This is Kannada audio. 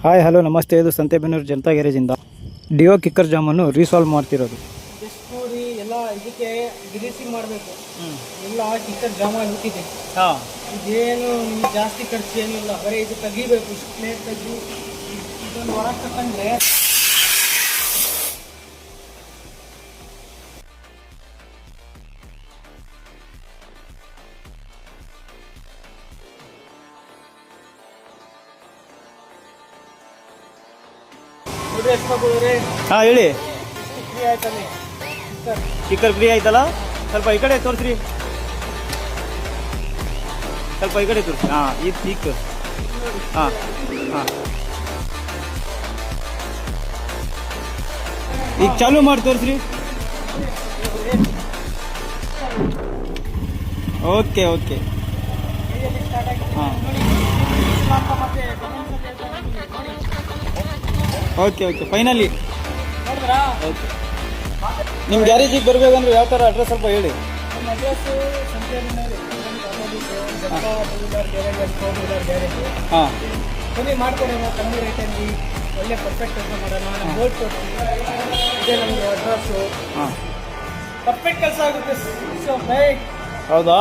ಹಾಯ್ ಹಲೋ ನಮಸ್ತೆ. ಇದು ಸಂತೆಬೆನ್ನೂರು ಜನತಾ ಗ್ಯಾರೇಜಿಂದ ಡಿಯೋ ಕಿಕ್ಕರ್ ಜಾಮನ್ನು ರೀಸಾಲ್ವ್ ಮಾಡ್ತಿರೋದು. ಜಸ್ಟ್ ನೋಡಿ ಎಲ್ಲ ಇದಕ್ಕೆ ಗ್ರೀಸಿಂಗ್ ಮಾಡಬೇಕು. ಎಲ್ಲ ಕಿಕ್ಕರ್ ಜಾಮ್ ಆಗಿಬಿಟ್ಟಿದೆ. ಇದೇನು ನಿಮ್ಗೆ ಜಾಸ್ತಿ ಖರ್ಚು ಏನಿಲ್ಲ, ಬರೀ ಇದು ತೆಗಿಬೇಕು. ಇಷ್ಟು ಪ್ಲೇಟ್ ತೆಗಿ ಇದೊಂದು ಹೊರಗೆ ತಗೊಂಡ್ರೆ ಹಾಂ ಹೇಳಿ. ಫ್ರೀ ಆಯ್ತಲ್ಲ ಕಿಕ್ಕರ್ ಫ್ರೀ ಆಯ್ತಲ್ಲ. ಸ್ವಲ್ಪ ಈ ಕಡೆ ತೋರಿಸ್ರಿ, ಸ್ವಲ್ಪ ಈ ಕಡೆ ತೋರಿಸಿ. ಹಾಂ ಇದು ಕಿಕ್. ಹಾಂ ಹಾಂ ಈಗ ಚಾಲೂ ಮಾಡಿ ತೋರಿಸ್ರಿ. ಓಕೆ ಓಕೆ ಹಾಂ ಓಕೆ ಓಕೆ ಫೈನಲಿ ನೋಡಿದ್ರಾ? ಓಕೆ. ನಿಮ್ಮ ಗ್ಯಾರೇಜಿಗೆ ಬರಬೇಕಂದ್ರೆ ಯಾವ ಥರ ಅಡ್ರೆಸ್ ಸ್ವಲ್ಪ ಹೇಳಿ. ನಮ್ಮ ಅಡ್ರೆಸ್ಸು ಸಂತೆಬೆನ್ನೂರು ಗ್ಯಾರೇಜು. ಹಾಂ ಕಮ್ಮಿ ಮಾಡ್ಕೊಡೋಣ, ಕಮ್ಮಿ ರೇಟಲ್ಲಿ ಒಳ್ಳೆ ಪರ್ಫೆಕ್ಟ್ ಕೆಲಸ ಮಾಡೋಣ. ನಮ್ಮ ಬೋರ್ಡ್ ಕೊಡ್ತೀವಿ, ಇದೇ ನಮ್ಮದು ಅಡ್ರೆಸ್ಸು. ಹಾಂ ಪರ್ಫೆಕ್ಟ್ ಕೆಲಸ ಆಗುತ್ತೆ. ಸೊ ಬೈ ಹೌದಾ?